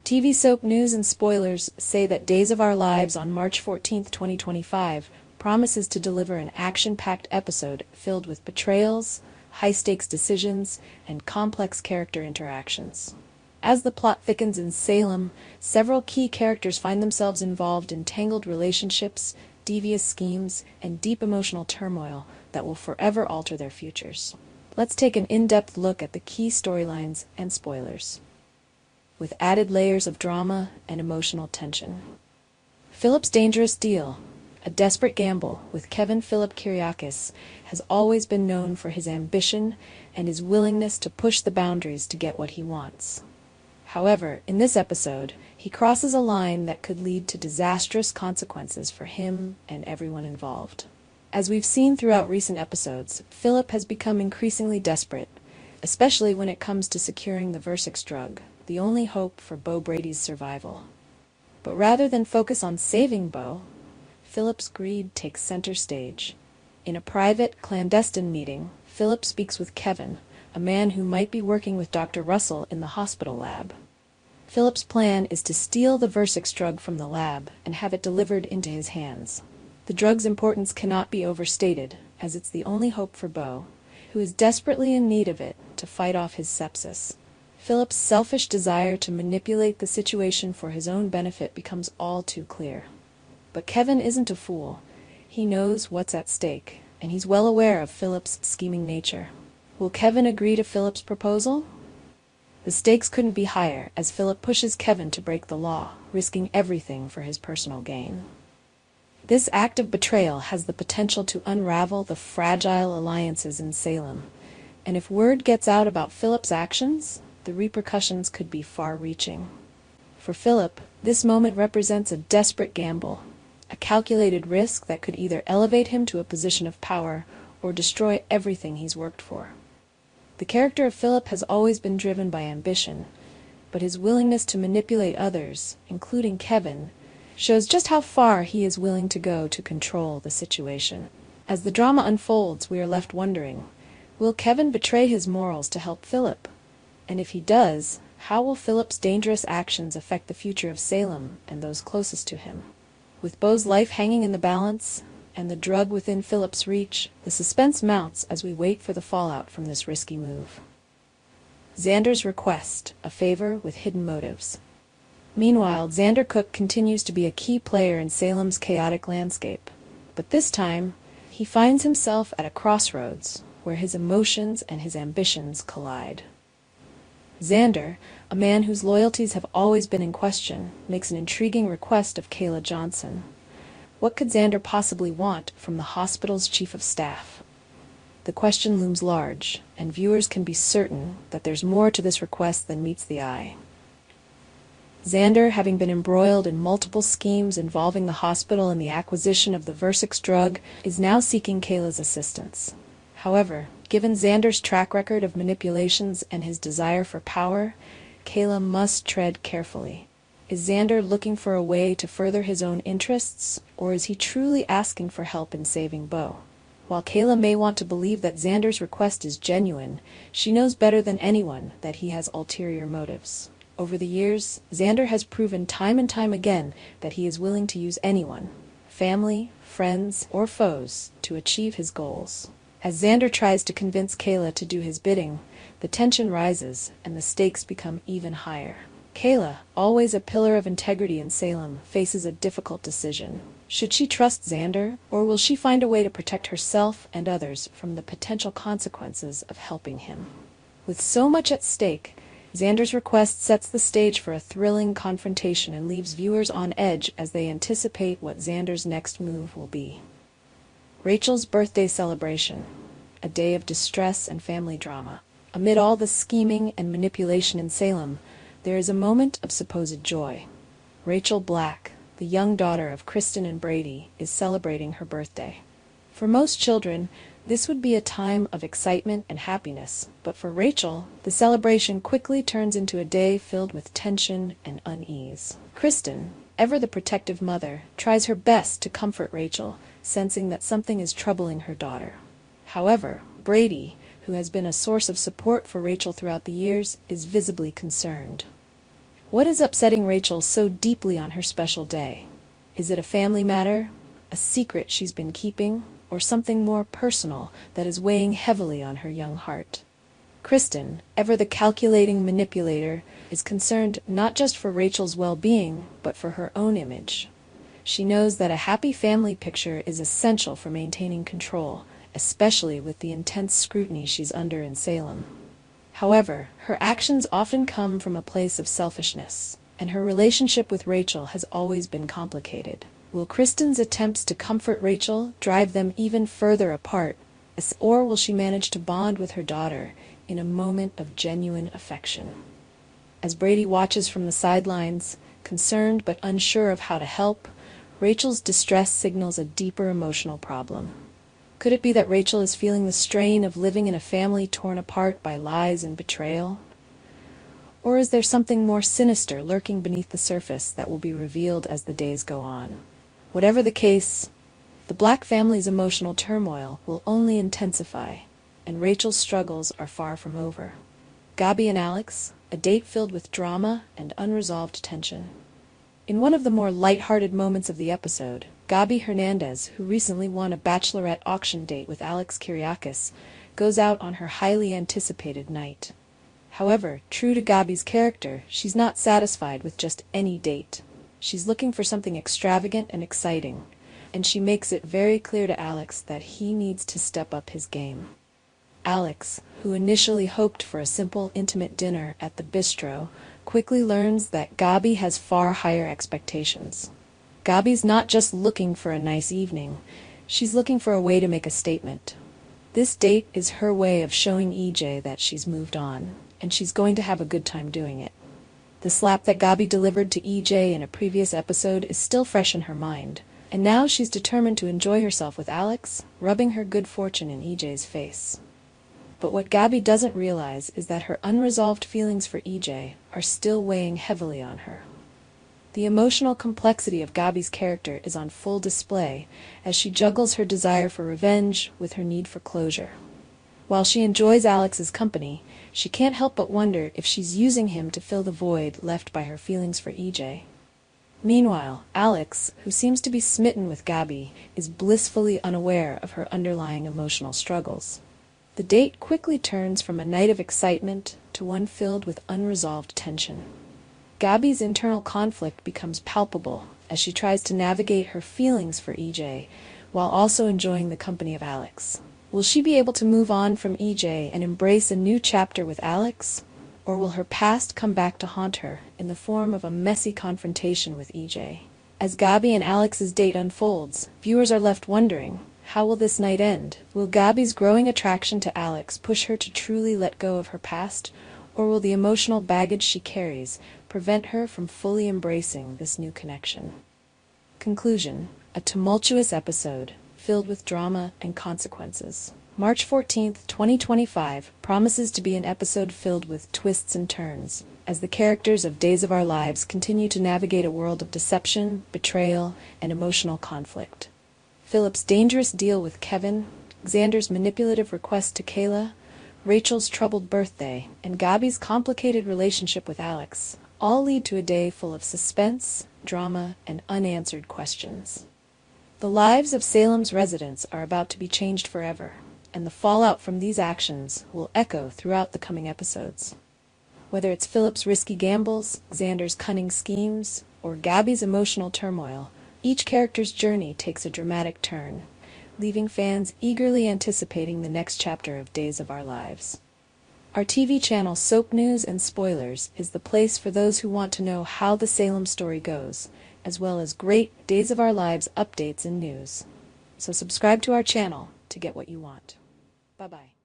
TV soap news and spoilers say that Days of Our Lives on March 14, 2025 promises to deliver an action-packed episode filled with betrayals, high-stakes decisions, and complex character interactions. As the plot thickens in Salem, several key characters find themselves involved in tangled relationships, devious schemes, and deep emotional turmoil that will forever alter their futures. Let's take an in-depth look at the key storylines and spoilers, with added layers of drama and emotional tension. Philip's dangerous deal. A desperate gamble with Kevin Philip Kiriakis has always been known for his ambition and his willingness to push the boundaries to get what he wants. However, in this episode, he crosses a line that could lead to disastrous consequences for him and everyone involved. As we've seen throughout recent episodes, Philip has become increasingly desperate, especially when it comes to securing the Versix drug, the only hope for Bo Brady's survival. But rather than focus on saving Bo, Philip's greed takes center stage. In a private, clandestine meeting, Philip speaks with Kevin, a man who might be working with Dr. Russell in the hospital lab. Philip's plan is to steal the Versix drug from the lab and have it delivered into his hands. The drug's importance cannot be overstated, as it's the only hope for Bo, who is desperately in need of it to fight off his sepsis. Philip's selfish desire to manipulate the situation for his own benefit becomes all too clear. But Kevin isn't a fool. He knows what's at stake, and he's well aware of Philip's scheming nature. Will Kevin agree to Philip's proposal? The stakes couldn't be higher, as Philip pushes Kevin to break the law, risking everything for his personal gain. This act of betrayal has the potential to unravel the fragile alliances in Salem, and if word gets out about Philip's actions, the repercussions could be far-reaching. For Philip, this moment represents a desperate gamble, a calculated risk that could either elevate him to a position of power or destroy everything he's worked for. The character of Philip has always been driven by ambition, but his willingness to manipulate others, including Kevin, shows just how far he is willing to go to control the situation. As the drama unfolds, we are left wondering, will Kevin betray his morals to help Philip? And if he does, how will Philip's dangerous actions affect the future of Salem and those closest to him? With Bo's life hanging in the balance, and the drug within Philip's reach, the suspense mounts as we wait for the fallout from this risky move. Xanders Request, a favor with hidden motives. Meanwhile, Xander Cook continues to be a key player in Salem's chaotic landscape, but this time, he finds himself at a crossroads where his emotions and his ambitions collide. Xander, a man whose loyalties have always been in question, makes an intriguing request of Kayla Johnson. What could Xander possibly want from the hospital's chief of staff? The question looms large, and viewers can be certain that there's more to this request than meets the eye. Xander, having been embroiled in multiple schemes involving the hospital and the acquisition of the Versix drug, is now seeking Kayla's assistance. However, given Xander's track record of manipulations and his desire for power, Kayla must tread carefully. Is Xander looking for a way to further his own interests, or is he truly asking for help in saving Bo? While Kayla may want to believe that Xander's request is genuine, she knows better than anyone that he has ulterior motives. Over the years, Xander has proven time and time again that he is willing to use anyone, family, friends, or foes, to achieve his goals. As Xander tries to convince Kayla to do his bidding, the tension rises and the stakes become even higher. Kayla, always a pillar of integrity in Salem, faces a difficult decision. Should she trust Xander, or will she find a way to protect herself and others from the potential consequences of helping him? With so much at stake, Xander's request sets the stage for a thrilling confrontation and leaves viewers on edge as they anticipate what Xander's next move will be. Rachel's birthday celebration, a day of distress and family drama. Amid all the scheming and manipulation in Salem, there is a moment of supposed joy. Rachel Black, the young daughter of Kristen and Brady, is celebrating her birthday. For most children, this would be a time of excitement and happiness, but for Rachel, the celebration quickly turns into a day filled with tension and unease. Kristen, ever the protective mother, tries her best to comfort Rachel, sensing that something is troubling her daughter. However, Brady, who has been a source of support for Rachel throughout the years, is visibly concerned. What is upsetting Rachel so deeply on her special day? Is it a family matter, a secret she's been keeping, or something more personal that is weighing heavily on her young heart? Kristen, ever the calculating manipulator, is concerned not just for Rachel's well-being, but for her own image. She knows that a happy family picture is essential for maintaining control, especially with the intense scrutiny she's under in Salem. However, her actions often come from a place of selfishness, and her relationship with Rachel has always been complicated. Will Kristen's attempts to comfort Rachel drive them even further apart, or will she manage to bond with her daughter in a moment of genuine affection? As Brady watches from the sidelines, concerned but unsure of how to help, Rachel's distress signals a deeper emotional problem. Could it be that Rachel is feeling the strain of living in a family torn apart by lies and betrayal? Or is there something more sinister lurking beneath the surface that will be revealed as the days go on? Whatever the case, the Black family's emotional turmoil will only intensify, and Rachel's struggles are far from over. Gabby and Alex, a date filled with drama and unresolved tension. In one of the more light-hearted moments of the episode, Gabby Hernandez, who recently won a bachelorette auction date with Alex Kyriakis, goes out on her highly anticipated night. However, true to Gabby's character, she's not satisfied with just any date. She's looking for something extravagant and exciting, and she makes it very clear to Alex that he needs to step up his game. Alex, who initially hoped for a simple, intimate dinner at the bistro, quickly learns that Gabby has far higher expectations. Gabby's not just looking for a nice evening, she's looking for a way to make a statement. This date is her way of showing EJ that she's moved on, and she's going to have a good time doing it. The slap that Gabby delivered to EJ in a previous episode is still fresh in her mind, and now she's determined to enjoy herself with Alex, rubbing her good fortune in EJ's face. But what Gabby doesn't realize is that her unresolved feelings for EJ are still weighing heavily on her. The emotional complexity of Gabby's character is on full display as she juggles her desire for revenge with her need for closure. While she enjoys Alex's company, she can't help but wonder if she's using him to fill the void left by her feelings for EJ. Meanwhile, Alex, who seems to be smitten with Gabby, is blissfully unaware of her underlying emotional struggles. The date quickly turns from a night of excitement to one filled with unresolved tension. Gabby's internal conflict becomes palpable as she tries to navigate her feelings for EJ while also enjoying the company of Alex. Will she be able to move on from EJ and embrace a new chapter with Alex? Or will her past come back to haunt her in the form of a messy confrontation with EJ? As Gabby and Alex's date unfolds, viewers are left wondering, how will this night end? Will Gabby's growing attraction to Alex push her to truly let go of her past, or will the emotional baggage she carries prevent her from fully embracing this new connection? Conclusion: a tumultuous episode, filled with drama and consequences. March 14th, 2025 promises to be an episode filled with twists and turns, as the characters of Days of Our Lives continue to navigate a world of deception, betrayal, and emotional conflict. Philip's dangerous deal with Kevin, Xander's manipulative request to Kayla, Rachel's troubled birthday, and Gabby's complicated relationship with Alex all lead to a day full of suspense, drama, and unanswered questions. The lives of Salem's residents are about to be changed forever, and the fallout from these actions will echo throughout the coming episodes. Whether it's Philip's risky gambles, Xander's cunning schemes, or Gabby's emotional turmoil, each character's journey takes a dramatic turn, leaving fans eagerly anticipating the next chapter of Days of Our Lives. Our TV channel Soap News and Spoilers is the place for those who want to know how the Salem story goes, as well as great Days of Our Lives updates and news. So subscribe to our channel to get what you want. Bye-bye.